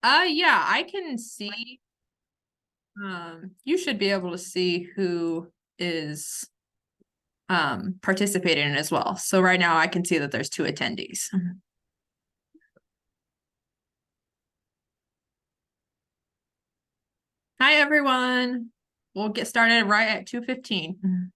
Yeah, I can see. You should be able to see who is participating as well. So right now I can see that there's 2 attendees. Hi, everyone. We'll get started right at 2:15.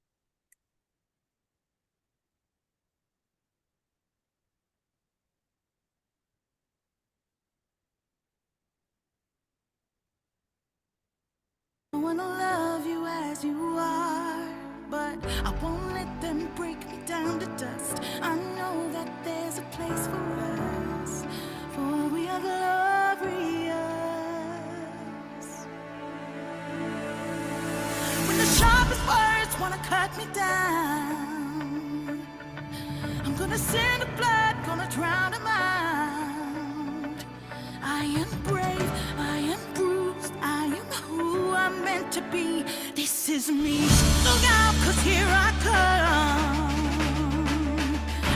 I wanna love you as you are, but I won't let them break me down to dust. I know that there's a place for us, for we are glorious. When the sharpest words wanna cut me down, I'm gonna send the blood, gonna drown them out. I am brave, I am bruised, I am who I'm meant to be. This is me. Look out, 'cause here I come,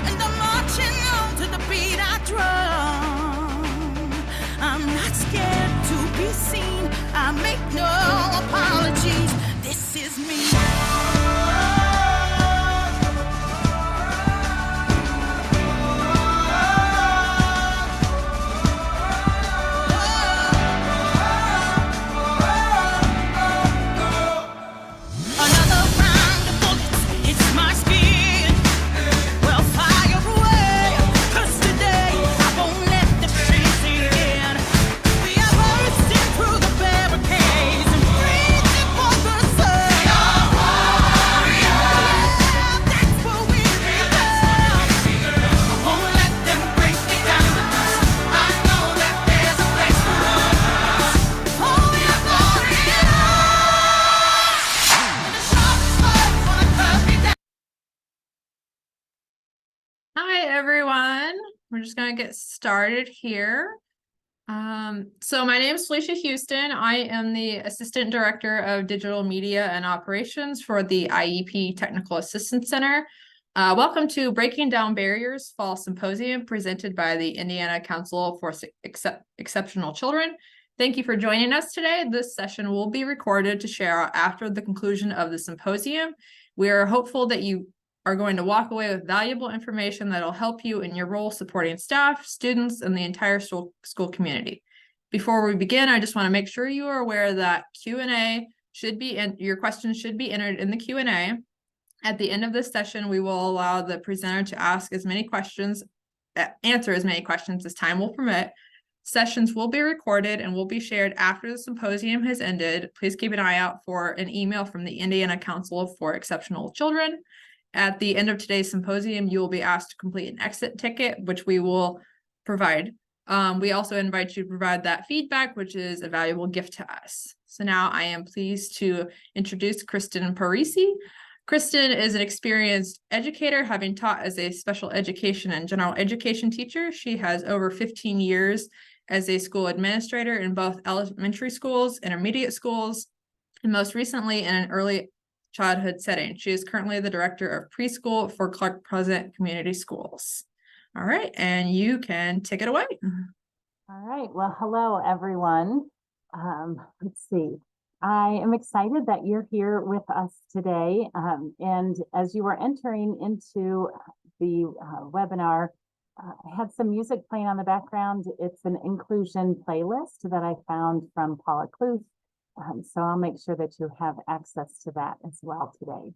and I'm marching on to the beat I drum. I'm not scared to be seen, I make no apologies. This is me. Hi, everyone. We're just going to get started here. So my name is Felicia Houston. I am the Assistant Director of Digital Media and Operations for the IEP Technical Assistance Center. Welcome to Breaking Down Barriers Fall Symposium presented by the Indiana Council for Exceptional Children. Thank you for joining us today. This session will be recorded to share after the conclusion of the symposium. We are hopeful that you are going to walk away with valuable information that'll help you in your role supporting staff, students, and the entire school community. Before we begin, I just want to make sure you are aware that Q&A should be, and your questions should be entered in the Q&A. At the end of this session, we will allow the presenter to answer as many questions as time will permit. Sessions will be recorded and will be shared after the symposium has ended. Please keep an eye out for an email from the Indiana Council for Exceptional Children. At the end of today's symposium, you will be asked to complete an exit ticket, which we will provide. We also invite you to provide that feedback, which is a valuable gift to us. So now I am pleased to introduce Kristin Parisi. Kristin is an experienced educator, having taught as a special education and general education teacher. She has over 15 years as a school administrator in both elementary schools, intermediate schools, and most recently in an early childhood setting. She is currently the director of preschool for Clark Pleasant Community Schools. All right, and you can take it away. All right, well, hello, everyone. Let's see. I am excited that you're here with us today. And as you were entering into the webinar, I had some music playing on the background. It's an inclusion playlist that I found from Paula Kluth. So I'll make sure that you have access to that as well today.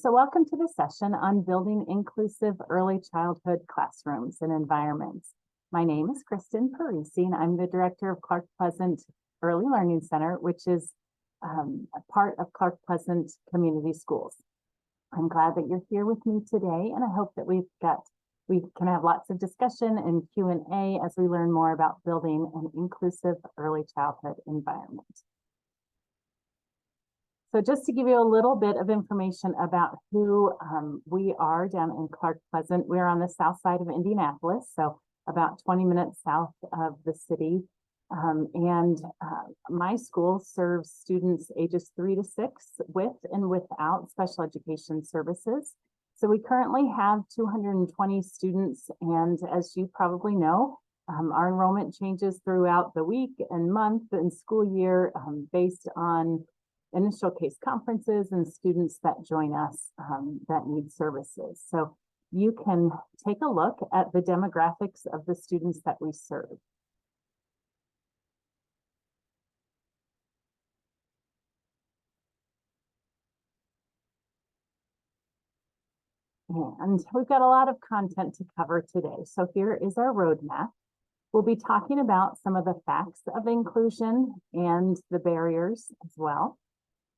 So welcome to the session on building inclusive early childhood classrooms and environments. My name is Kristin Parisi, and I'm the director of Clark Pleasant Early Learning Center, which is a part of Clark Pleasant Community Schools. I'm glad that you're here with me today, and I hope that we can have lots of discussion and Q&A as we learn more about building an inclusive early childhood environment. So just to give you a little bit of information about who we are down in Clark Pleasant, we're on the south side of Indianapolis, so about 20 minutes south of the city. My school serves students ages 3 to 6 with and without special education services. So we currently have 220 students, and as you probably know, Our enrollment changes throughout the week and month and school year based on initial case conferences and students that join us that need services. So you can take a look at the demographics of the students that we serve. And we've got a lot of content to cover today. So here is our roadmap. We'll be talking about some of the facts of inclusion and the barriers as well.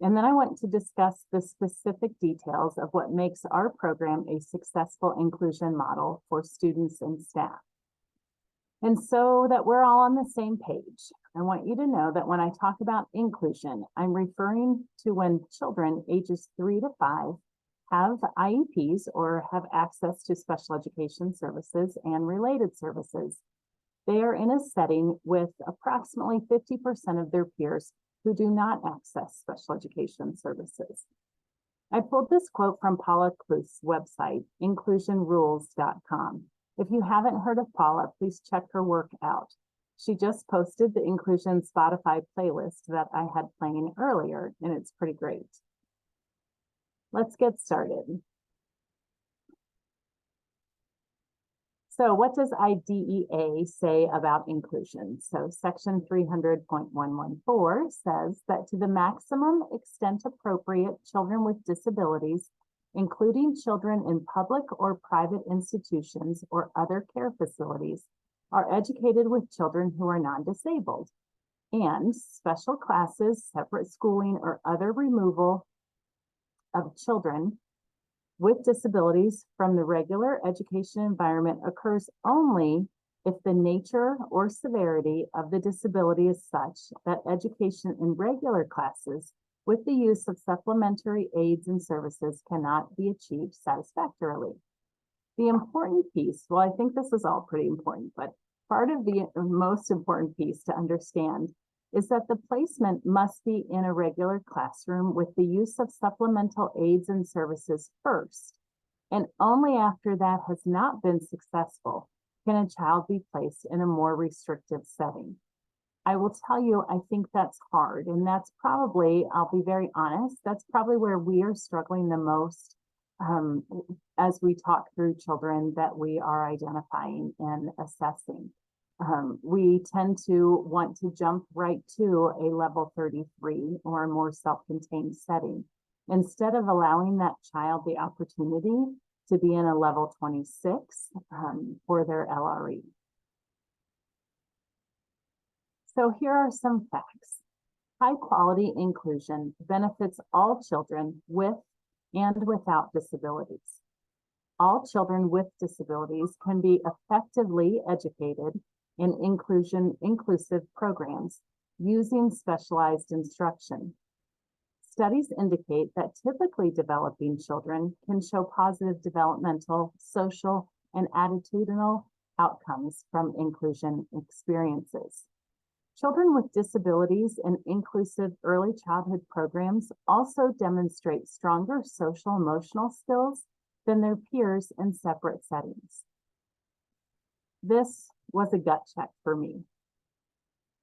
And then I want to discuss the specific details of what makes our program a successful inclusion model for students and staff. And so that we're all on the same page, I want you to know that when I talk about inclusion, I'm referring to when children ages 3 to 5 have IEPs or have access to special education services and related services. They are in a setting with approximately 50% of their peers who do not access special education services. I pulled this quote from Paula Kluth's website, inclusionrules.com. If you haven't heard of Paula, please check her work out. She just posted the inclusion Spotify playlist that I had playing earlier, and it's pretty great. Let's get started. So what does IDEA say about inclusion? So section 300.114 says that to the maximum extent appropriate, children with disabilities, including children in public or private institutions or other care facilities, are educated with children who are non-disabled, and special classes, separate schooling, or other removal of children with disabilities from the regular education environment occurs only if the nature or severity of the disability is such that education in regular classes with the use of supplementary aids and services cannot be achieved satisfactorily. The important piece, well, I think this is all pretty important, but part of the most important piece to understand is that the placement must be in a regular classroom with the use of supplemental aids and services first. And only after that has not been successful can a child be placed in a more restrictive setting. I will tell you, I think that's hard. And that's probably, I'll be very honest, that's probably where we are struggling the most as we talk through children that we are identifying and assessing. We tend to want to jump right to a level 33 or a more self-contained setting, instead of allowing that child the opportunity to be in a level 26 for their LRE. So here are some facts. High quality inclusion benefits all children with and without disabilities. All children with disabilities can be effectively educated in inclusive programs using specialized instruction. Studies indicate that typically developing children can show positive developmental, social, and attitudinal outcomes from inclusion experiences. Children with disabilities in inclusive early childhood programs also demonstrate stronger social emotional skills than their peers in separate settings. This was a gut check for me.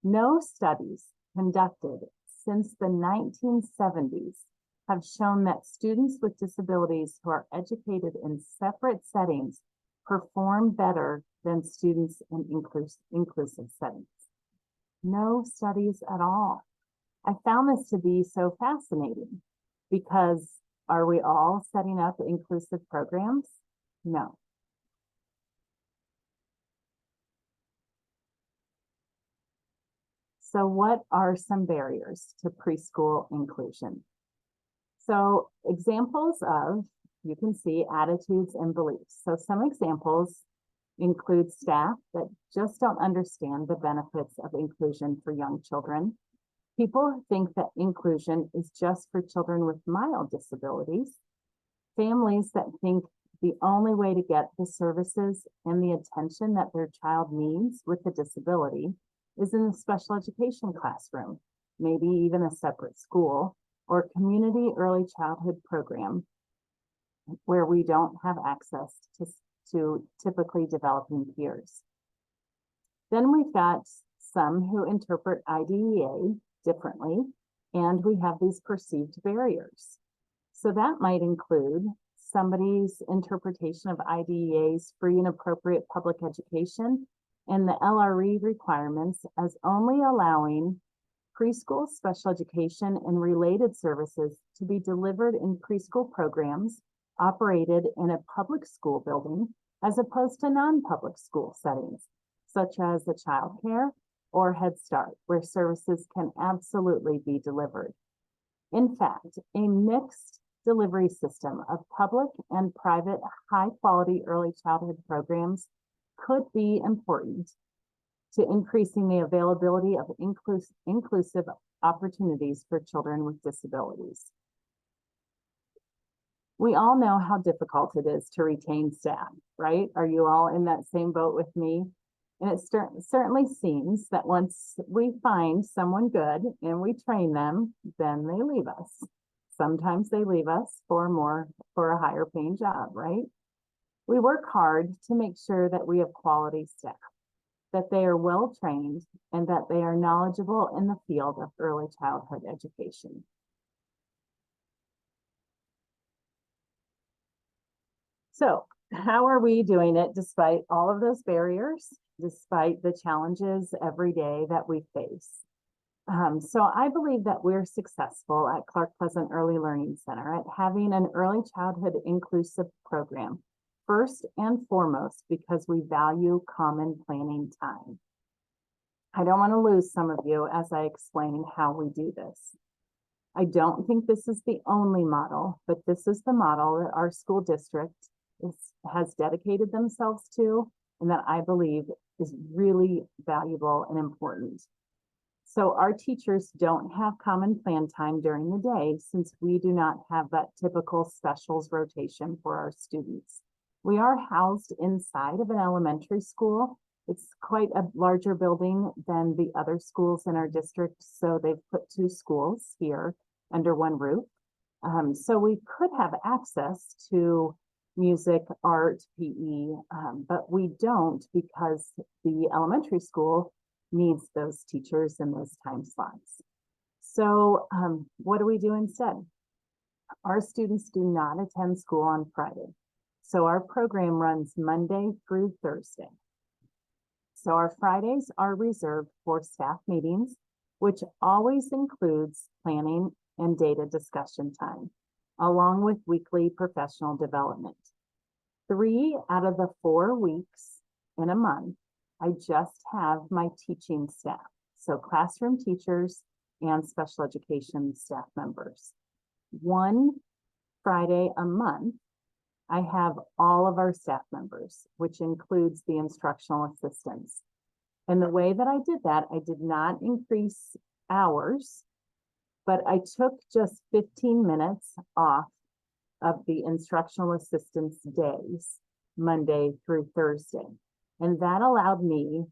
No studies conducted since the 1970s have shown that students with disabilities who are educated in separate settings perform better than students in inclusive settings. No studies at all. I found this to be so fascinating because are we all setting up inclusive programs? No. So what are some barriers to preschool inclusion? So examples of, you can see attitudes and beliefs. So some examples include staff that just don't understand the benefits of inclusion for young children. People think that inclusion is just for children with mild disabilities. Families that think the only way to get the services and the attention that their child needs with a disability is in a special education classroom, maybe even a separate school or community early childhood program where we don't have access to typically developing peers. Then we've got some who interpret IDEA differently, and we have these perceived barriers. So that might include somebody's interpretation of IDEA's free and appropriate public education and the LRE requirements as only allowing preschool, special education, and related services to be delivered in preschool programs operated in a public school building as opposed to non-public school settings, such as the child care or Head Start, where services can absolutely be delivered. In fact, a mixed delivery system of public and private high-quality early childhood programs could be important to increasing the availability of inclusive opportunities for children with disabilities. We all know how difficult it is to retain staff, right? Are you all in that same boat with me? And it certainly seems that once we find someone good and we train them, then they leave us. Sometimes they leave us for a higher paying job, right? We work hard to make sure that we have quality staff, that they are well trained, and that they are knowledgeable in the field of early childhood education. So how are we doing it despite all of those barriers, despite the challenges every day that we face? So I believe that we're successful at Clark Pleasant Early Learning Center at having an early childhood inclusive program, first and foremost, because we value common planning time. I don't want to lose some of you as I explain how we do this. I don't think this is the only model, but this is the model that our school district has dedicated themselves to, and that I believe is really valuable and important. So our teachers don't have common plan time during the day, since we do not have that typical specials rotation for our students. We are housed inside of an elementary school. It's quite a larger building than the other schools in our district, so they've put 2 schools here under one roof. So we could have access to music, art, PE, but we don't, because the elementary school needs those teachers in those time slots. So what do we do instead? Our students do not attend school on Friday. So our program runs Monday through Thursday. So our Fridays are reserved for staff meetings, which always includes planning and data discussion time, along with weekly professional development. 3 out of the 4 weeks in a month, I just have my teaching staff, so classroom teachers and special education staff members. 1 Friday a month, I have all of our staff members, which includes the instructional assistants. And the way that I did that, I did not increase hours, but I took just 15 minutes off of the instructional assistants days, Monday through Thursday. And that allowed me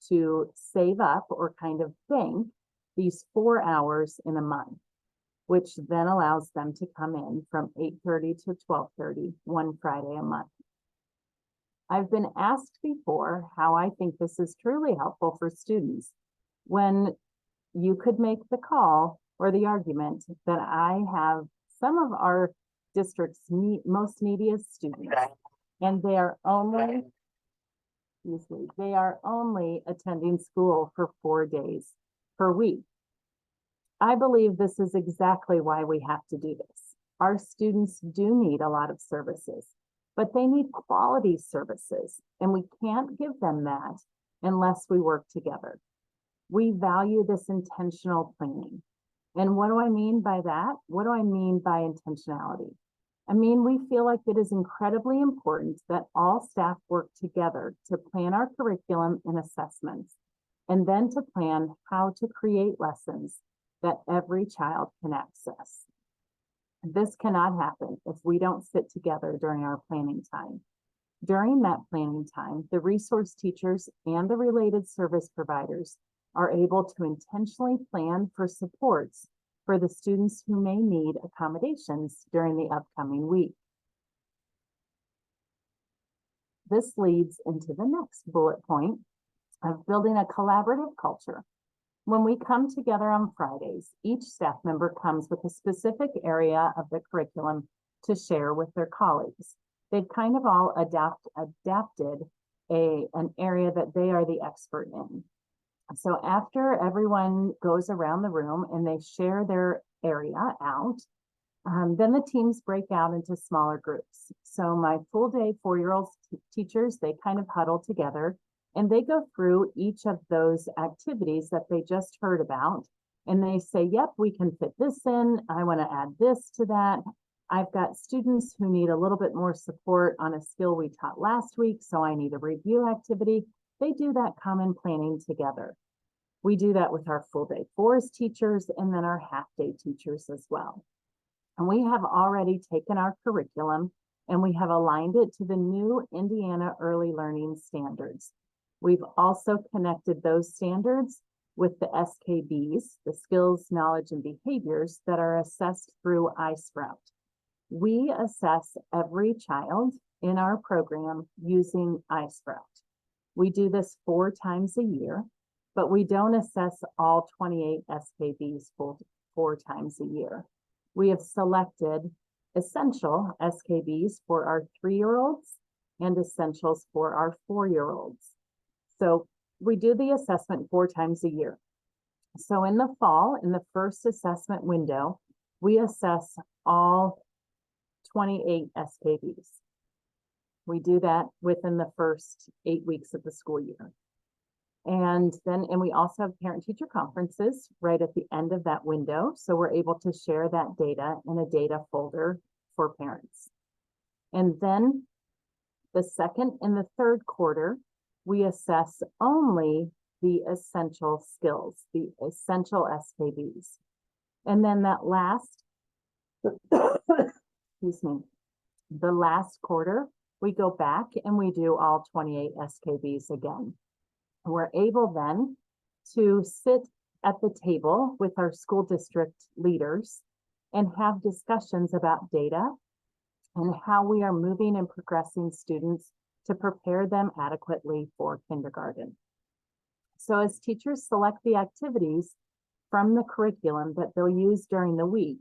to save up or kind of bank these 4 hours in a month, which then allows them to come in from 8:30 to 12:30, 1 Friday a month. I've been asked before how I think this is truly helpful for students, when you could make the call or the argument that I have some of our district's most neediest students, and they are only attending school for 4 days per week. I believe this is exactly why we have to do this. Our students do need a lot of services, but they need quality services, and we can't give them that unless we work together. We value this intentional planning. And what do I mean by that? What do I mean by intentionality? I mean, we feel like it is incredibly important that all staff work together to plan our curriculum and assessments, and then to plan how to create lessons that every child can access. This cannot happen if we don't sit together during our planning time. During that planning time, the resource teachers and the related service providers are able to intentionally plan for supports for the students who may need accommodations during the upcoming week. This leads into the next bullet point of building a collaborative culture. When we come together on Fridays, each staff member comes with a specific area of the curriculum to share with their colleagues. They've kind of all adapted an area that they are the expert in. So after everyone goes around the room and they share their area out, then the teams break out into smaller groups. So my full day 4-year-old teachers, they kind of huddle together and they go through each of those activities that they just heard about. And they say, yep, we can fit this in. I want to add this to that. I've got students who need a little bit more support on a skill we taught last week, so I need a review activity. They do that common planning together. We do that with our full day 4s teachers and then our half day teachers as well. And we have already taken our curriculum and we have aligned it to the new Indiana Early Learning Standards. We've also connected those standards with the SKBs, the skills, knowledge, and behaviors that are assessed through iSprout. We assess every child in our program using iSprout. We do this 4 times a year, but we don't assess all 28 SKBs 4 times a year. We have selected essential SKBs for our 3-year-olds and essentials for our 4-year-olds. So we do the assessment 4 times a year. So in the fall, in the first assessment window, we assess all 28 SKBs. We do that within the first 8 weeks of the school year. And we also have parent-teacher conferences right at the end of that window. So we're able to share that data in a data folder for parents. And then the second and the third quarter, we assess only the essential skills, the essential SKBs. And then that last, excuse me, the last quarter, we go back and we do all 28 SKBs again. We're able then to sit at the table with our school district leaders and have discussions about data and how we are moving and progressing students to prepare them adequately for kindergarten. So as teachers select the activities from the curriculum that they'll use during the week,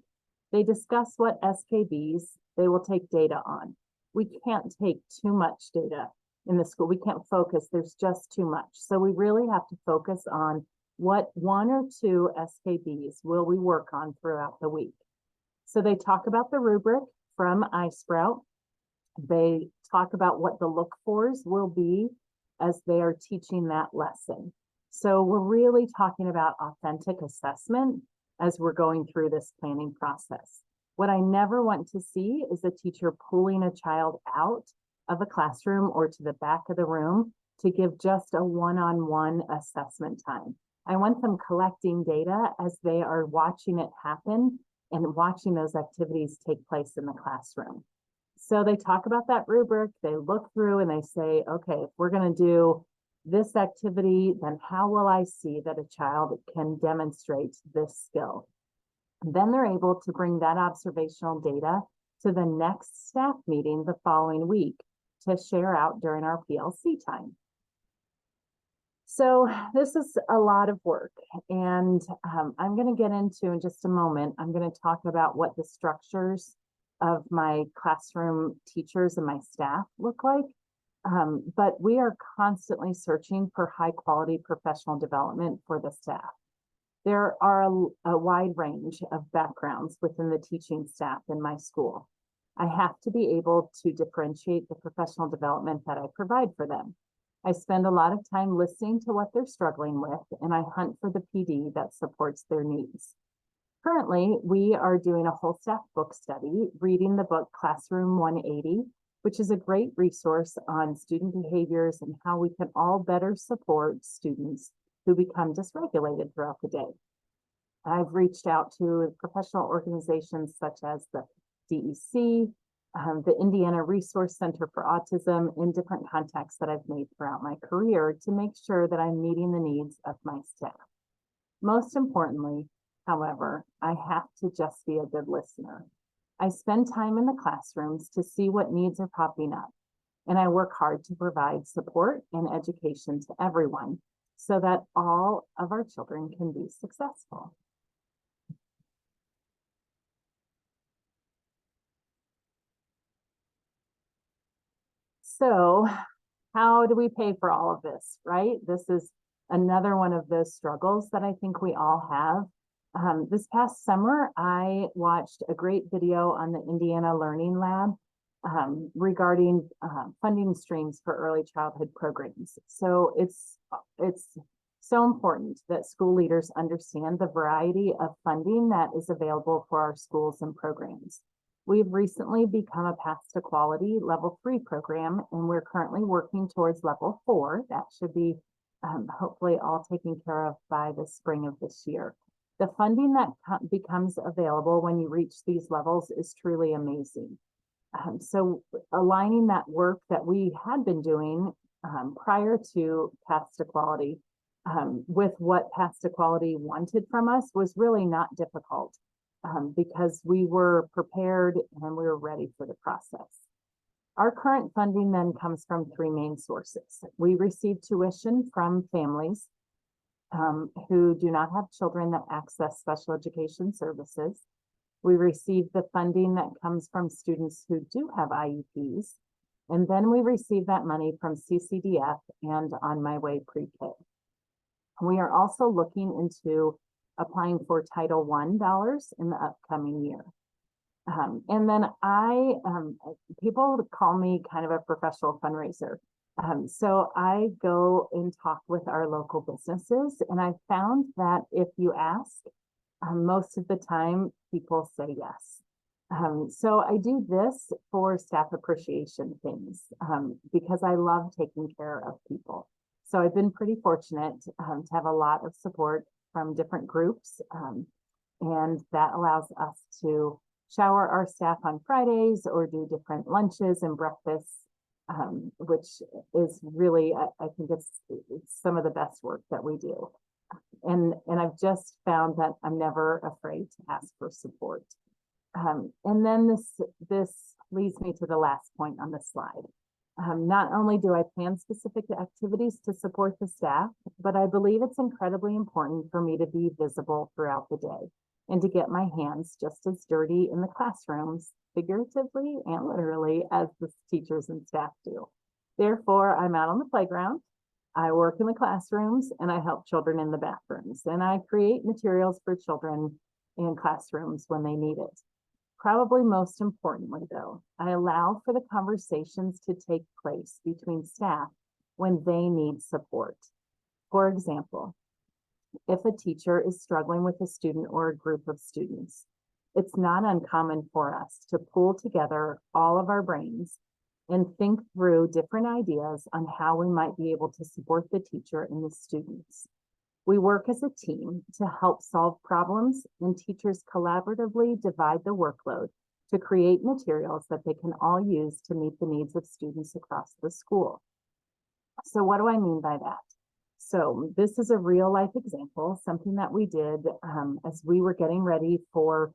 they discuss what SKBs they will take data on. We can't take too much data in the school. We can't focus, there's just too much. So we really have to focus on what 1 or 2 SKBs will we work on throughout the week. So they talk about the rubric from iSprout. They talk about what the look-fors will be as they are teaching that lesson. So we're really talking about authentic assessment as we're going through this planning process. What I never want to see is a teacher pulling a child out of a classroom or to the back of the room to give just a one-on-one assessment time. I want them collecting data as they are watching it happen and watching those activities take place in the classroom. So they talk about that rubric, they look through and they say, okay, if we're going to do this activity, then how will I see that a child can demonstrate this skill? Then they're able to bring that observational data to the next staff meeting the following week to share out during our PLC time. So this is a lot of work, and I'm going to get into in just a moment. I'm going to talk about what the structures of my classroom teachers and my staff look like. But we are constantly searching for high quality professional development for the staff. There are a wide range of backgrounds within the teaching staff in my school. I have to be able to differentiate the professional development that I provide for them. I spend a lot of time listening to what they're struggling with, and I hunt for the PD that supports their needs. Currently, we are doing a whole staff book study, reading the book Classroom 180, which is a great resource on student behaviors and how we can all better support students who become dysregulated throughout the day. I've reached out to professional organizations such as the DEC, the Indiana Resource Center for Autism, in different contacts that I've made throughout my career to make sure that I'm meeting the needs of my staff. Most importantly, however, I have to just be a good listener. I spend time in the classrooms to see what needs are popping up, and I work hard to provide support and education to everyone so that all of our children can be successful. So how do we pay for all of this, right? This is another one of those struggles that I think we all have. This past summer, I watched a great video on the Indiana Learning Lab regarding funding streams for early childhood programs. So it's so important that school leaders understand the variety of funding that is available for our schools and programs. We've recently become a Path to Quality Level 3 program, and we're currently working towards Level 4. That should be hopefully all taken care of by the spring of this year. The funding that becomes available when you reach these levels is truly amazing. So aligning that work that we had been doing prior to Path to Quality with what Path to Quality wanted from us was really not difficult. Because we were prepared and we were ready for the process. Our current funding then comes from three main sources. We receive tuition from families who do not have children that access special education services. We receive the funding that comes from students who do have IEPs. And then we receive that money from CCDF and On My Way Pre-K. We are also looking into applying for Title I dollars in the upcoming year. And then people call me kind of a professional fundraiser. So I go and talk with our local businesses, and I found that if you ask, most of the time people say yes. So I do this for staff appreciation things because I love taking care of people. So I've been pretty fortunate to have a lot of support from different groups, and that allows us to shower our staff on Fridays or do different lunches and breakfasts, which is really, I think it's some of the best work that we do. And I've just found that I'm never afraid to ask for support. And then this leads me to the last point on the slide. Not only do I plan specific activities to support the staff, but I believe it's incredibly important for me to be visible throughout the day and to get my hands just as dirty in the classrooms, figuratively and literally, as the teachers and staff do. Therefore, I'm out on the playground, I work in the classrooms, and I help children in the bathrooms, and I create materials for children in classrooms when they need it. Probably most importantly, though, I allow for the conversations to take place between staff when they need support. For example, if a teacher is struggling with a student or a group of students, it's not uncommon for us to pull together all of our brains and think through different ideas on how we might be able to support the teacher and the students. We work as a team to help solve problems, and teachers collaboratively divide the workload to create materials that they can all use to meet the needs of students across the school. So what do I mean by that? So this is a real life example, something that we did as we were getting ready for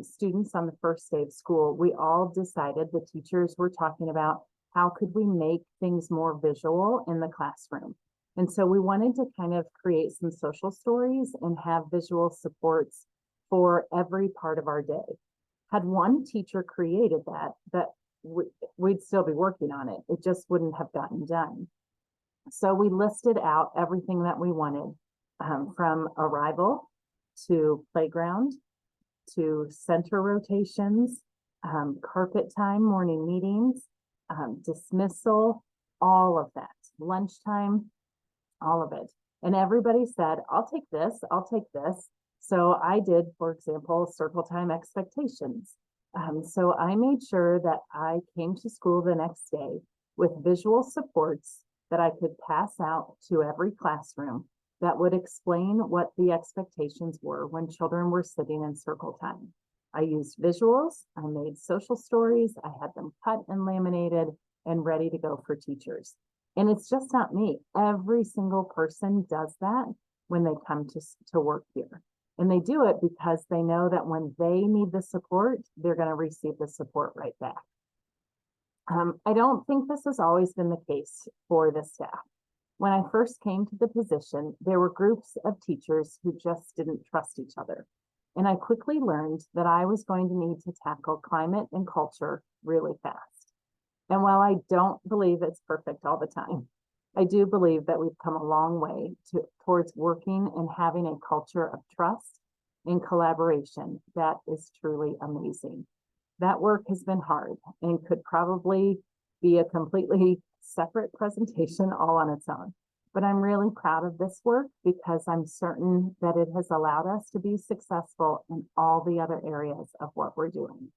students on the first day of school. We all decided, the teachers were talking about how could we make things more visual in the classroom. And so we wanted to kind of create some social stories and have visual supports for every part of our day. Had one teacher created that we'd still be working on it. It just wouldn't have gotten done. So we listed out everything that we wanted, from arrival to playground, to center rotations, carpet time, morning meetings, dismissal, all of that, lunchtime, all of it. And everybody said, I'll take this, I'll take this. So I did, for example, circle time expectations. So I made sure that I came to school the next day with visual supports that I could pass out to every classroom that would explain what the expectations were when children were sitting in circle time. I used visuals, I made social stories, I had them cut and laminated and ready to go for teachers. And it's just not me. Every single person does that when they come to work here. And they do it because they know that when they need the support, they're going to receive the support right back. I don't think this has always been the case for the staff. When I first came to the position, there were groups of teachers who just didn't trust each other. And I quickly learned that I was going to need to tackle climate and culture really fast. And while I don't believe it's perfect all the time, I do believe that we've come a long way towards working and having a culture of trust and collaboration that is truly amazing. That work has been hard and could probably be a completely separate presentation all on its own. But I'm really proud of this work because I'm certain that it has allowed us to be successful in all the other areas of what we're doing.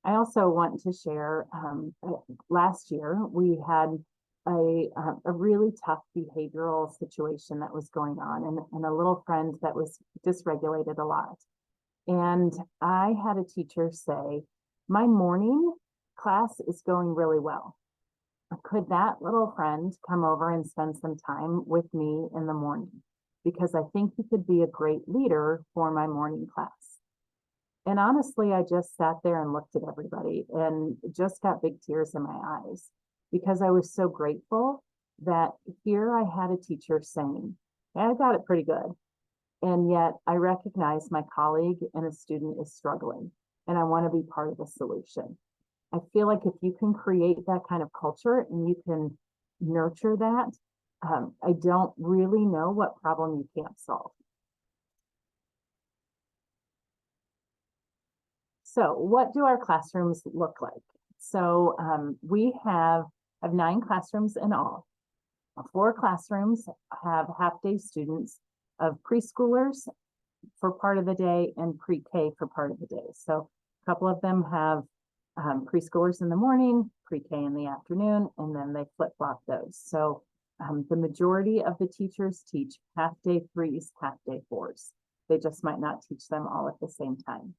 I also want to share, last year we had a really tough behavioral situation that was going on and a little friend that was dysregulated a lot. And I had a teacher say, my morning class is going really well. Could that little friend come over and spend some time with me in the morning? Because I think he could be a great leader for my morning class. And honestly, I just sat there and looked at everybody and just got big tears in my eyes because I was so grateful that here I had a teacher saying, I got it pretty good. And yet I recognize my colleague and a student is struggling and I want to be part of the solution. I feel like if you can create that kind of culture and you can nurture that, I don't really know what problem you can't solve. So what do our classrooms look like? So we have 9 classrooms in all. 4 classrooms have half-day students of preschoolers for part of the day and pre-K for part of the day. So a couple of them have preschoolers in the morning, pre-K in the afternoon, and then they flip-flop those. So the majority of the teachers teach half-day 3s, half-day 4s. They just might not teach them all at the same time.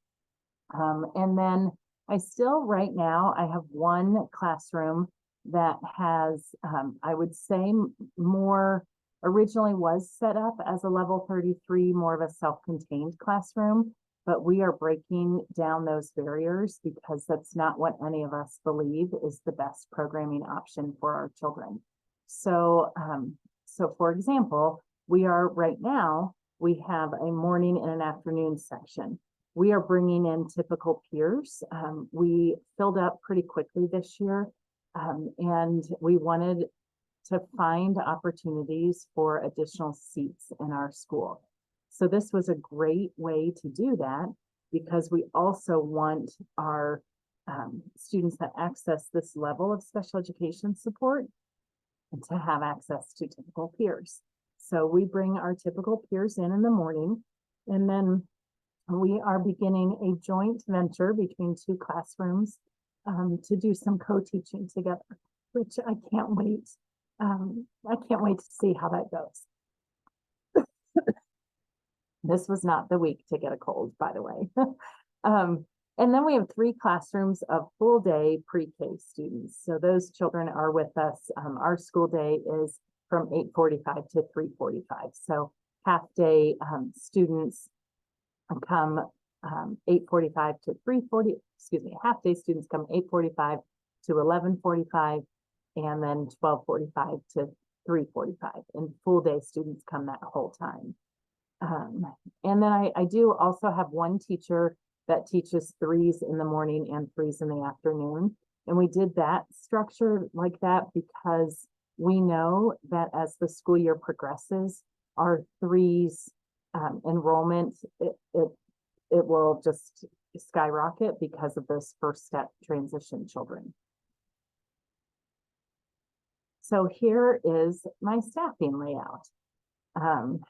And then I still, right now, I have one classroom that has, I would say, more originally was set up as a level 33, more of a self-contained classroom, but we are breaking down those barriers because that's not what any of us believe is the best programming option for our children. So, so for example, we are right now, we have a morning and an afternoon section. We are bringing in typical peers. We filled up pretty quickly this year, and we wanted to find opportunities for additional seats in our school. So this was a great way to do that because we also want our students that access this level of special education support and to have access to typical peers. So we bring our typical peers in the morning, and then we are beginning a joint venture between 2 classrooms to do some co-teaching together, which I can't wait. I can't wait to see how that goes. This was not the week to get a cold, by the way. And then we have 3 classrooms of full day pre-K students. So those children are with us. Our school day is from 8:45 to 3:45. So half day students come 8:45 to 3:40, excuse me, half day students come 8:45 to 11:45, and then 12:45 to 3:45, and full day students come that whole time. And then I do also have one teacher that teaches 3s in the morning and 3s in the afternoon. And we did that structure like that because we know that as the school year progresses, our 3s enrollment, it will just skyrocket because of those first step transition children. So here is my staffing layout.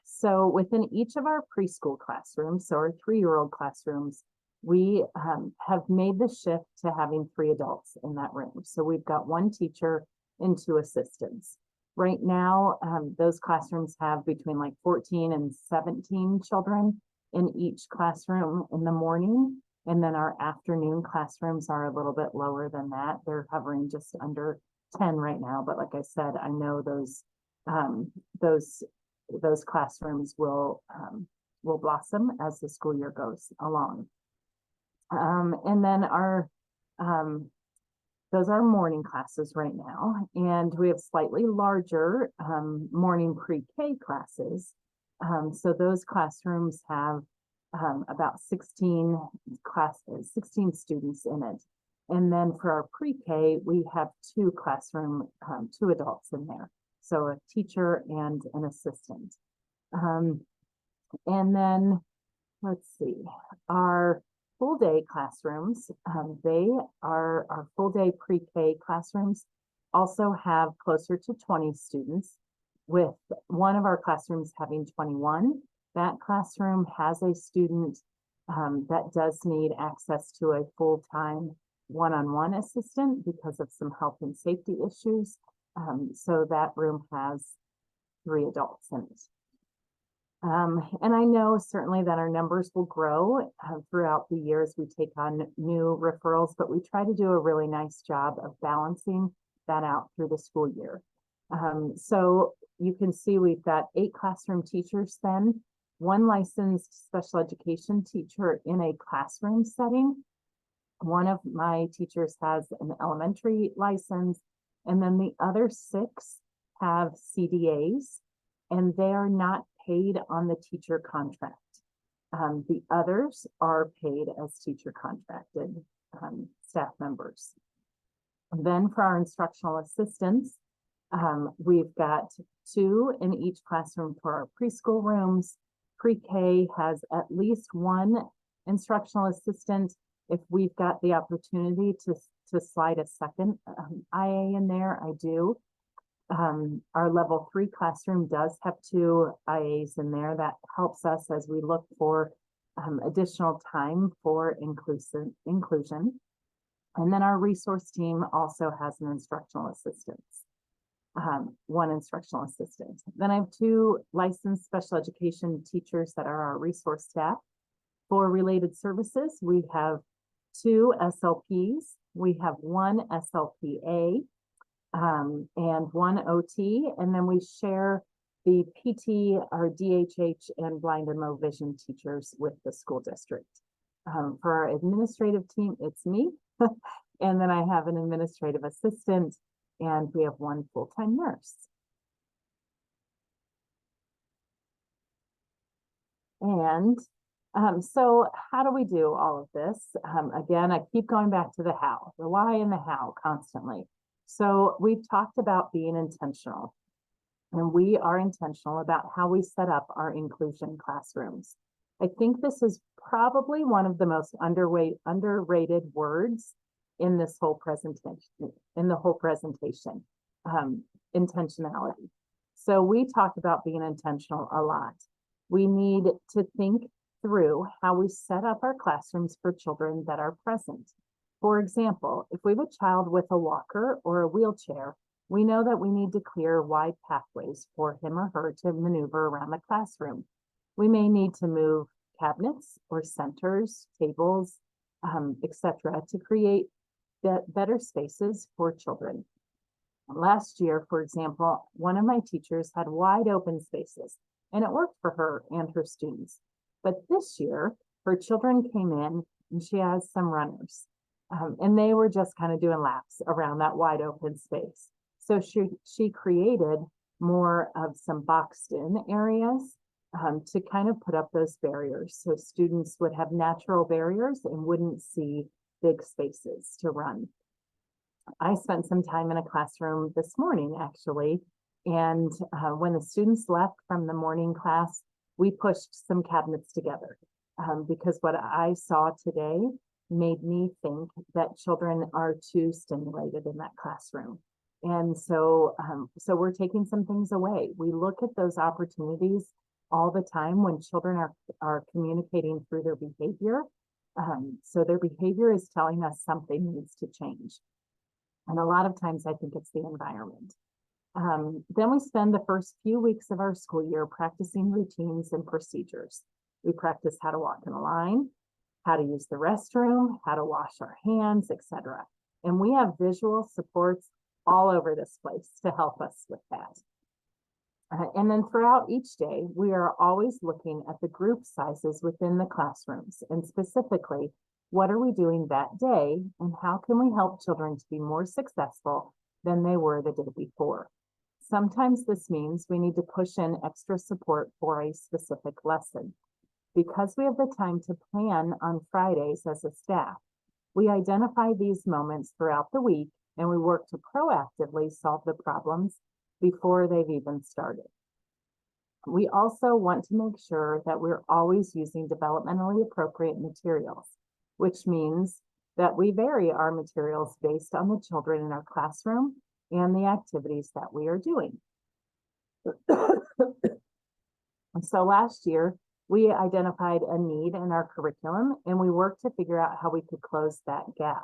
So within each of our preschool classrooms, so our 3-year-old classrooms, we have made the shift to having 3 adults in that room. So we've got 1 teacher and 2 assistants. Right now, those classrooms have between like 14 and 17 children in each classroom in the morning. And then our afternoon classrooms are a little bit lower than that. They're hovering just under 10 right now. But like I said, I know those classrooms will blossom as the school year goes along. And then our Those are morning classes right now, and we have slightly larger morning pre-K classes. So those classrooms have about 16 classes, 16 students in it. And then for our pre-K, we have two adults in there. So a teacher and an assistant. And then, let's see, our full day classrooms, they are our full day pre-K classrooms also have closer to 20 students, with one of our classrooms having 21. That classroom has a student that does need access to a full-time one-on-one assistant because of some health and safety issues. So that room has 3 adults in it. And I know certainly that our numbers will grow throughout the years we take on new referrals, but we try to do a really nice job of balancing that out through the school year. So you can see we've got 8 classroom teachers then, 1 licensed special education teacher in a classroom setting. One of my teachers has an elementary license, and then the other 6 have CDAs, and they are not paid on the teacher contract. The others are paid as teacher contracted staff members. And then for our instructional assistants, we've got 2 in each classroom for our preschool rooms. Pre-K has at least 1 instructional assistant. If we've got the opportunity to slide a second IA in there, I do. Our level 3 classroom does have 2 IAs in there. That helps us as we look for additional time for inclusion. And then our resource team also has an instructional assistant, 1 instructional assistant. Then I have 2 licensed special education teachers that are our resource staff. For related services, we have 2 SLPs. We have 1 SLPA. And 1 OT, and then we share the PT, our DHH, and blind and low vision teachers with the school district. For our administrative team, it's me, and then I have an administrative assistant, and we have 1 full-time nurse. And so how do we do all of this? Again, I keep going back to the how, the why and the how constantly. So we've talked about being intentional, and we are intentional about how we set up our inclusion classrooms. I think this is probably one of the most underrated words in this whole presentation, intentionality. So we talk about being intentional a lot. We need to think through how we set up our classrooms for children that are present. For example, if we have a child with a walker or a wheelchair, we know that we need to clear wide pathways for him or her to maneuver around the classroom. We may need to move cabinets or centers, tables, etc., to create better spaces for children. Last year, for example, one of my teachers had wide open spaces, and it worked for her and her students. But this year, her children came in and she has some runners. And they were just kind of doing laps around that wide open space. So she created more of some boxed in areas to kind of put up those barriers. So students would have natural barriers and wouldn't see big spaces to run. I spent some time in a classroom this morning, actually. And when the students left from the morning class, we pushed some cabinets together because what I saw today made me think that children are too stimulated in that classroom. And so, so we're taking some things away. We look at those opportunities all the time when children are communicating through their behavior. So their behavior is telling us something needs to change. And a lot of times I think it's the environment. Then we spend the first few weeks of our school year practicing routines and procedures. We practice how to walk in a line, how to use the restroom, how to wash our hands, etc. And we have visual supports all over this place to help us with that. And then throughout each day, we are always looking at the group sizes within the classrooms. And specifically, What are we doing that day, and how can we help children to be more successful than they were the day before? Sometimes this means we need to push in extra support for a specific lesson. Because we have the time to plan on Fridays as a staff, we identify these moments throughout the week and we work to proactively solve the problems before they've even started. We also want to make sure that we're always using developmentally appropriate materials, which means that we vary our materials based on the children in our classroom and the activities that we are doing. So last year, we identified a need in our curriculum and we worked to figure out how we could close that gap.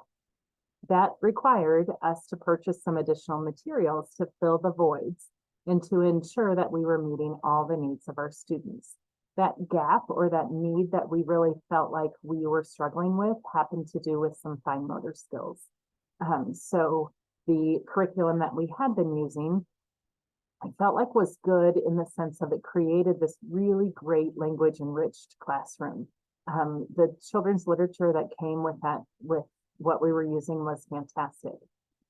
That required us to purchase some additional materials to fill the voids and to ensure that we were meeting all the needs of our students. That gap or that need that we really felt like we were struggling with happened to do with some fine motor skills. So the curriculum that we had been using, I felt like was good in the sense of it created this really great language enriched classroom. The children's literature that came with that, with what we were using, was fantastic.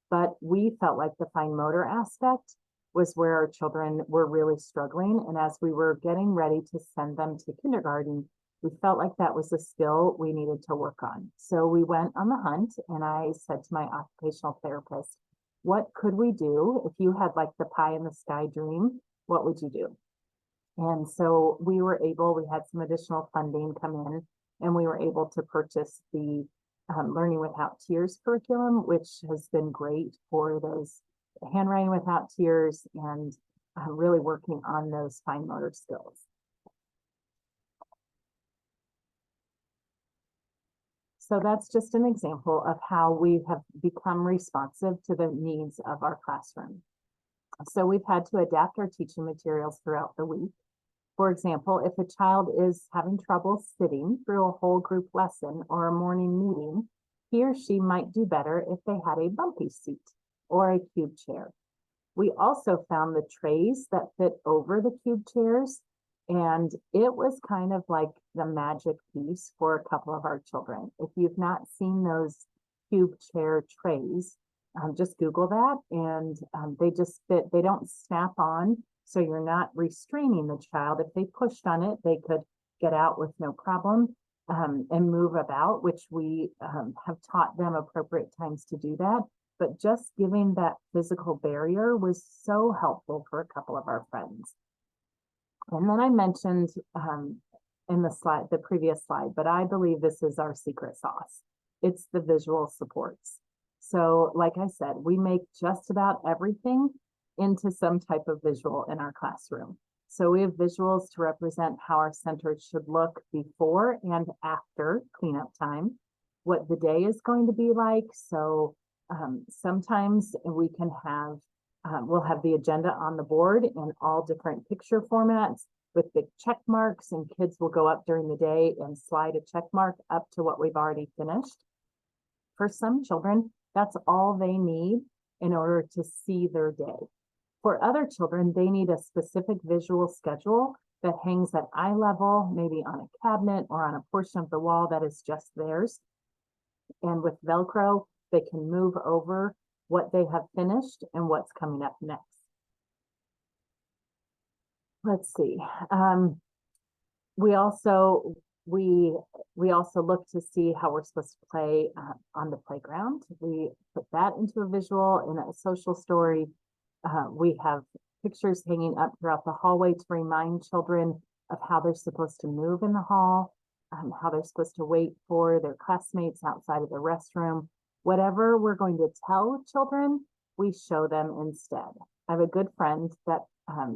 But we felt like the fine motor aspect was where our children were really struggling. And as we were getting ready to send them to kindergarten, we felt like that was a skill we needed to work on. So we went on the hunt and I said to my occupational therapist, what could we do if you had like the pie in the sky dream? What would you do? And so we had some additional funding come in and we were able to purchase the Learning Without Tears curriculum, which has been great for those handwriting without tears and really working on those fine motor skills. So that's just an example of how we have become responsive to the needs of our classroom. So we've had to adapt our teaching materials throughout the week. For example, if a child is having trouble sitting through a whole group lesson or a morning meeting, he or she might do better if they had a bumpy seat or a cube chair. We also found the trays that fit over the cube chairs, and it was kind of like the magic piece for a couple of our children. If you've not seen those cube chair trays, just Google that, and they just fit. They don't snap on, so you're not restraining the child. If they pushed on it, they could get out with no problem and move about, which we have taught them appropriate times to do that. But just giving that physical barrier was so helpful for a couple of our friends. And then I mentioned in the previous slide, but I believe this is our secret sauce. It's the visual supports. So like I said, we make just about everything into some type of visual in our classroom. So we have visuals to represent how our center should look before and after cleanup time, what the day is going to be like. So sometimes we can have, we'll have the agenda on the board in all different picture formats with big check marks, and kids will go up during the day and slide a check mark up to what we've already finished. For some children, that's all they need in order to see their day. For other children, they need a specific visual schedule that hangs at eye level, maybe on a cabinet or on a portion of the wall that is just theirs. And with Velcro, they can move over what they have finished and what's coming up next. Let's see. We also look to see how we're supposed to play on the playground. We put that into a visual in a social story. We have pictures hanging up throughout the hallway to remind children of how they're supposed to move in the hall, how they're supposed to wait for their classmates outside of the restroom. Whatever we're going to tell children, we show them instead. I have a good friend that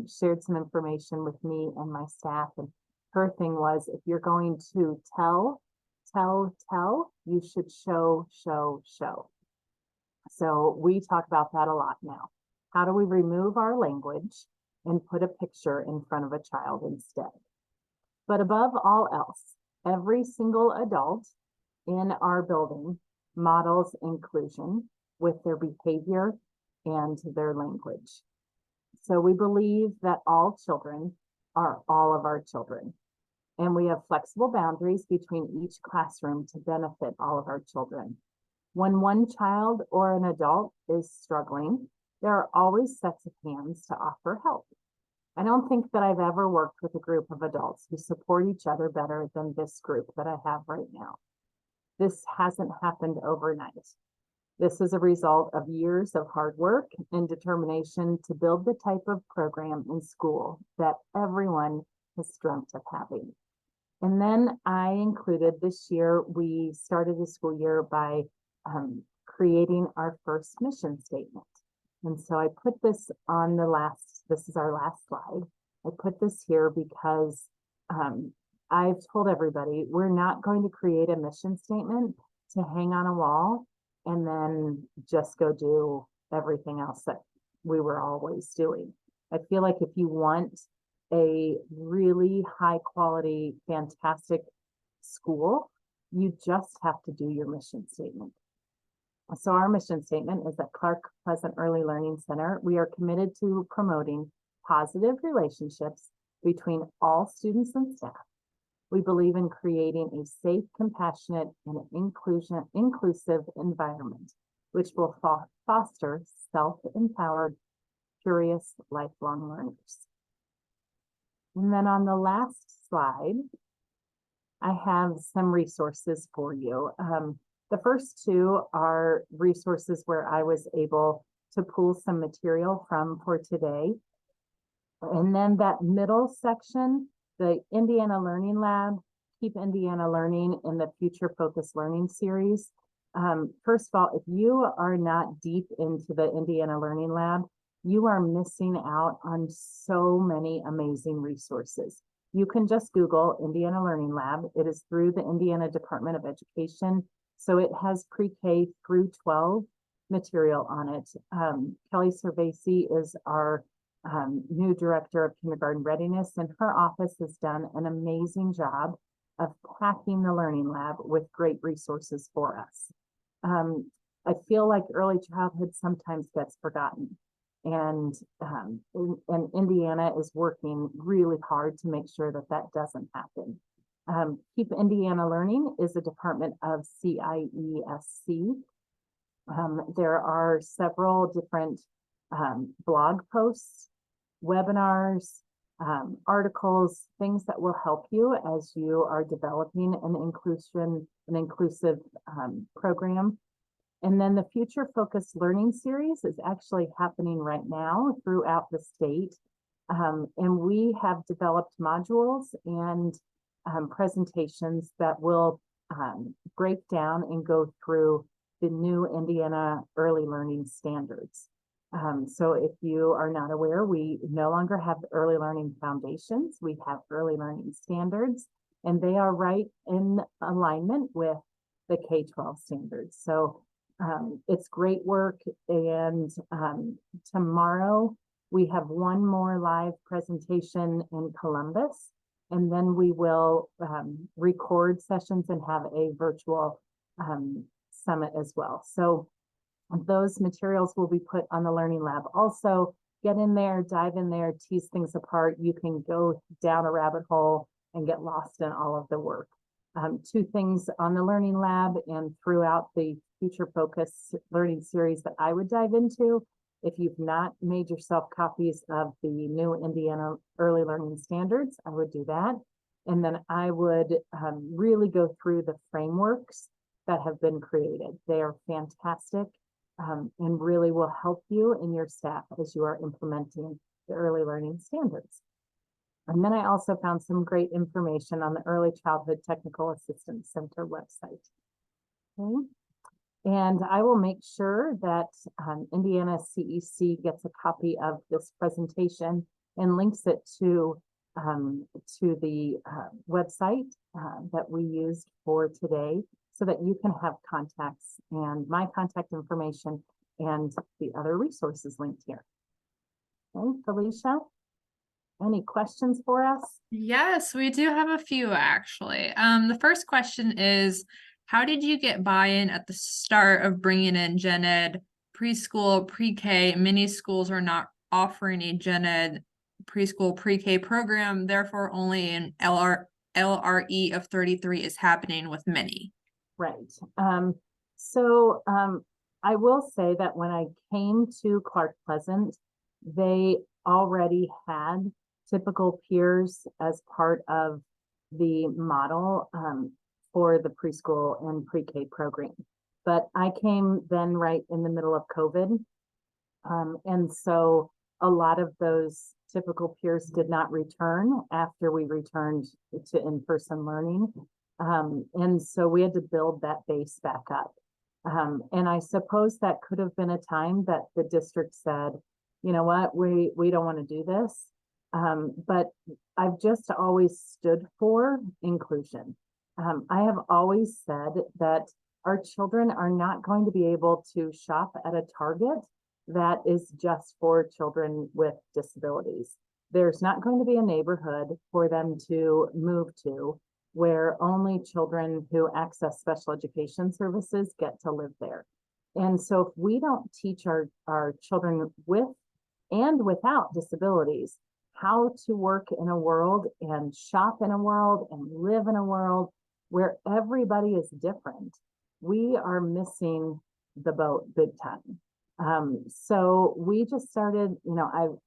shared some information with me and my staff, and her thing was, if you're going to tell, you should show. So we talk about that a lot now. How do we remove our language and put a picture in front of a child instead? But above all else, every single adult in our building models inclusion with their behavior and their language. So we believe that all children are all of our children. And we have flexible boundaries between each classroom to benefit all of our children. When one child or an adult is struggling, there are always sets of hands to offer help. I don't think that I've ever worked with a group of adults who support each other better than this group that I have right now. This hasn't happened overnight. This is a result of years of hard work and determination to build the type of program in school that everyone has dreamt of having. And then I included this year, we started the school year by creating our first mission statement. And so I put this on this is our last slide. I put this here because I've told everybody, we're not going to create a mission statement to hang on a wall and then just go do everything else that we were always doing. I feel like if you want a really high quality, fantastic school, you just have to do your mission statement. So our mission statement is at Clark Pleasant Early Learning Center, we are committed to promoting positive relationships between all students and staff. We believe in creating a safe, compassionate, and inclusive environment, which will foster self-empowered, curious, lifelong learners. And then on the last slide, I have some resources for you. The first two are resources where I was able to pull some material from for today. And then that middle section, the Indiana Learning Lab, Keep Indiana Learning in the Future Focused Learning Series. First of all, if you are not deep into the Indiana Learning Lab, you are missing out on so many amazing resources. You can just Google Indiana Learning Lab. It is through the Indiana Department of Education. So it has pre-K through 12 material on it. Kelly Cervasi is our new director of kindergarten readiness, and her office has done an amazing job of packing the Learning Lab with great resources for us. I feel like early childhood sometimes gets forgotten, and Indiana is working really hard to make sure that that doesn't happen. Keep Indiana Learning is a department of CIESC. There are several different blog posts, webinars, articles, things that will help you as you are developing an inclusive program. And then the Future Focused Learning Series is actually happening right now throughout the state. And we have developed modules and presentations that will break down and go through the new Indiana Early Learning Standards. So if you are not aware, we no longer have Early Learning Foundations. We have Early Learning Standards, and they are right in alignment with the K-12 standards. So it's great work. And tomorrow we have one more live presentation in Columbus, and then we will record sessions and have a virtual summit as well. So those materials will be put on the Learning Lab. Also, get in there, dive in there, tease things apart. You can go down a rabbit hole and get lost in all of the work. Two things on the Learning Lab and throughout the Future Focused Learning Series that I would dive into. If you've not made yourself copies of the new Indiana Early Learning Standards, I would do that. And then I would really go through the frameworks that have been created. They are fantastic and really will help you and your staff as you are implementing the Early Learning Standards. And then I also found some great information on the Early Childhood Technical Assistance Center website. Okay. And I will make sure that Indiana CEC gets a copy of this presentation and links it to the website that we used for today, so that you can have contacts and my contact information and the other resources linked here. Okay, Felicia, any questions for us? Yes, we do have a few actually. The first question is, how did you get buy-in at the start of bringing in gen ed? Preschool, pre-K, many schools are not offering a gen ed preschool pre-K program, therefore only an LRE of 33 is happening with many? Right. So I will say that when I came to Clark Pleasant, they already had typical peers as part of the model for the preschool and pre-K program. But I came then right in the middle of COVID. And so a lot of those typical peers did not return after we returned to in-person learning. And so we had to build that base back up. And I suppose that could have been a time that the district said, you know what, we don't want to do this. But I've just always stood for inclusion. I have always said that our children are not going to be able to shop at a Target that is just for children with disabilities. There's not going to be a neighborhood for them to move to where only children who access special education services get to live there. And so if we don't teach our children with and without disabilities how to work in a world and shop in a world and live in a world where everybody is different, we are missing the boat big time. So we just started, you know,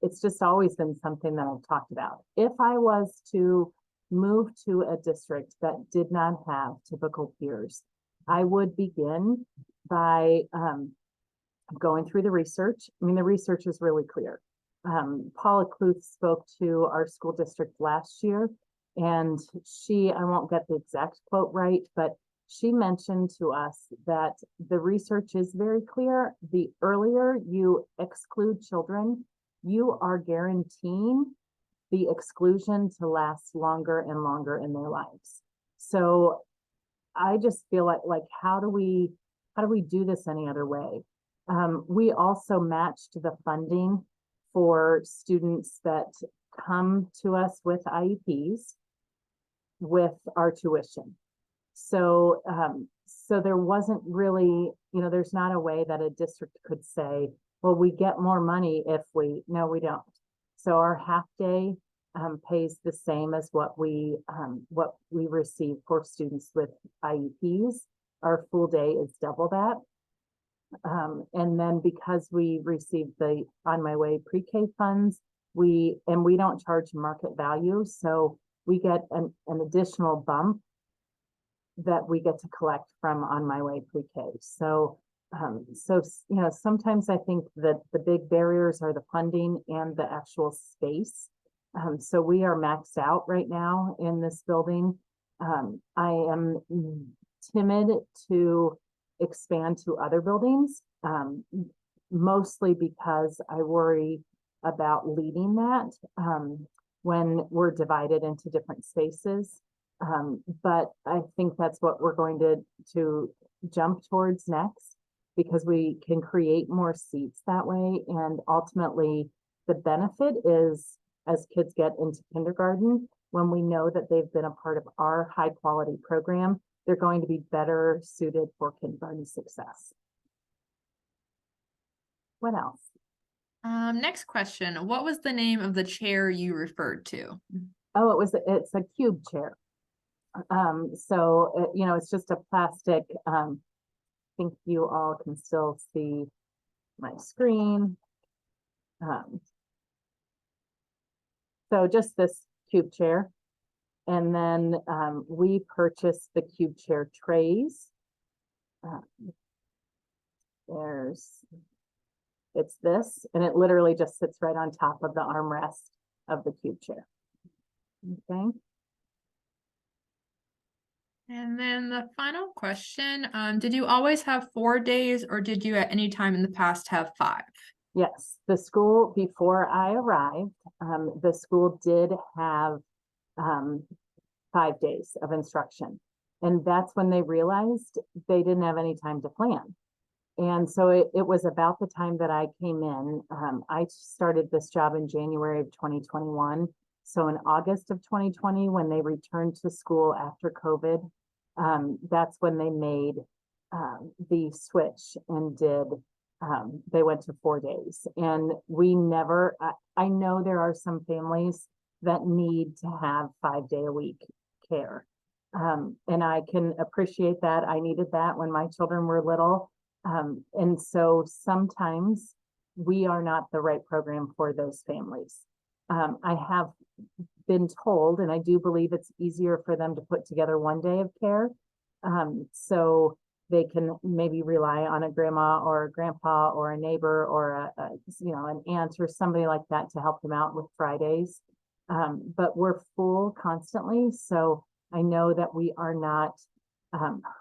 it's just always been something that I've talked about. If I was to move to a district that did not have typical peers, I would begin by going through the research. I mean, the research is really clear. Paula Kluth spoke to our school district last year, and I won't get the exact quote right, but she mentioned to us that the research is very clear. The earlier you exclude children, you are guaranteeing the exclusion to last longer and longer in their lives. So I just feel like how do we do this any other way? We also matched the funding for students that come to us with IEPs with our tuition. So, so there wasn't really, you know, there's not a way that a district could say, well, we get more money if no, we don't. So our half day pays the same as what we receive for students with IEPs. Our full day is double that. And then because we receive the On My Way pre-K funds, we don't charge market value. So we get an additional bump that we get to collect from On My Way pre-K. So, you know, sometimes I think that the big barriers are the funding and the actual space. So we are maxed out right now in this building. I am timid to expand to other buildings, mostly because I worry about leading that when we're divided into different spaces. But I think that's what we're going to jump towards next, because we can create more seats that way. And ultimately, the benefit is as kids get into kindergarten, when we know that they've been a part of our high quality program, they're going to be better suited for kindergarten success. What else? Next question. What was the name of the chair you referred to? Oh, it's a cube chair. So, you know, it's just a plastic, I think you all can still see my screen. So just this cube chair. And then we purchased the cube chair trays. It's this, and it literally just sits right on top of the armrest of the cube chair. Okay. And then the final question, did you always have 4 days, or did you at any time in the past have 5? Yes, the school, before I arrived, the school did have 5 days of instruction. And that's when they realized they didn't have any time to plan. And so it was about the time that I came in. I started this job in January of 2021. So in August of 2020, when they returned to school after COVID, that's when they made the switch and they went to 4 days. And we never, I know there are some families that need to have 5-day-a-week care. And I can appreciate that. I needed that when my children were little. And so sometimes we are not the right program for those families. I have been told, and I do believe it's easier for them to put together one day of care. So they can maybe rely on a grandma or a grandpa or a neighbor or an aunt or somebody like that to help them out with Fridays. But we're full constantly. So I know that we are not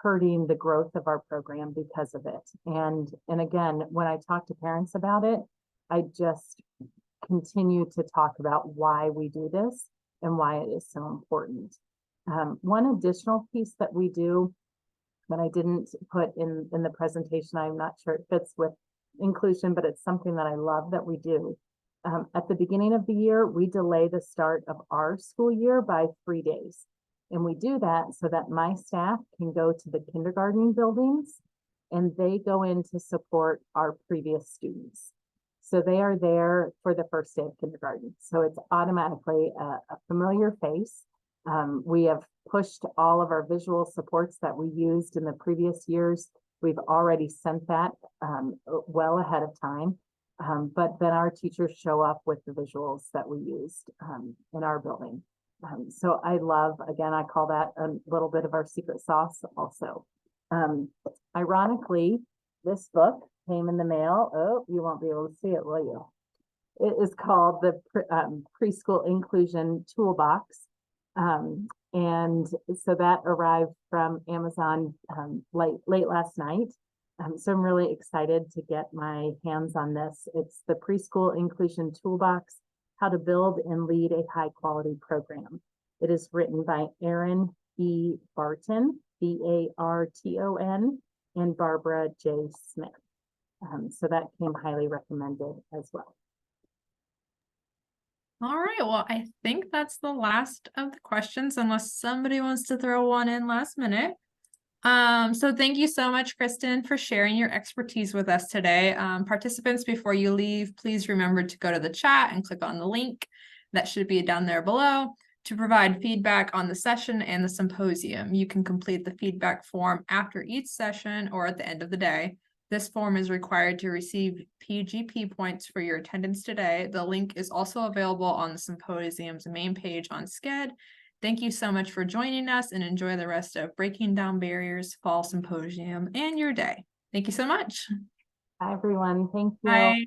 hurting the growth of our program because of it. And again, when I talk to parents about it, I just continue to talk about why we do this and why it is so important. One additional piece that we do that I didn't put in the presentation, I'm not sure it fits with inclusion, but it's something that I love that we do. At the beginning of the year, we delay the start of our school year by 3 days. And we do that so that my staff can go to the kindergarten buildings and they go in to support our previous students. So they are there for the first day of kindergarten. So it's automatically a familiar face. We have pushed all of our visual supports that we used in the previous years. We've already sent that well ahead of time. But then our teachers show up with the visuals that we used in our building. So I love, again, I call that a little bit of our secret sauce also. Ironically, this book came in the mail. Oh, you won't be able to see it, will you? It is called the Preschool Inclusion Toolbox. And so that arrived from Amazon late last night. So I'm really excited to get my hands on this. It's the Preschool Inclusion Toolbox, How to Build and Lead a High Quality Program. It is written by Erin E. Barton, B-A-R-T-O-N, and Barbara J. Smith. So that came highly recommended as well. All right, well, I think that's the last of the questions, unless somebody wants to throw one in last minute. So thank you so much, Kristin, for sharing your expertise with us today. Participants, before you leave, please remember to go to the chat and click on the link that should be down there below to provide feedback on the session and the symposium. You can complete the feedback form after each session or at the end of the day. This form is required to receive PGP points for your attendance today. The link is also available on the symposium's main page on Sched. Thank you so much for joining us and enjoy the rest of Breaking Down Barriers Fall Symposium and your day. Thank you so much. Hi, everyone. Thank you. Bye.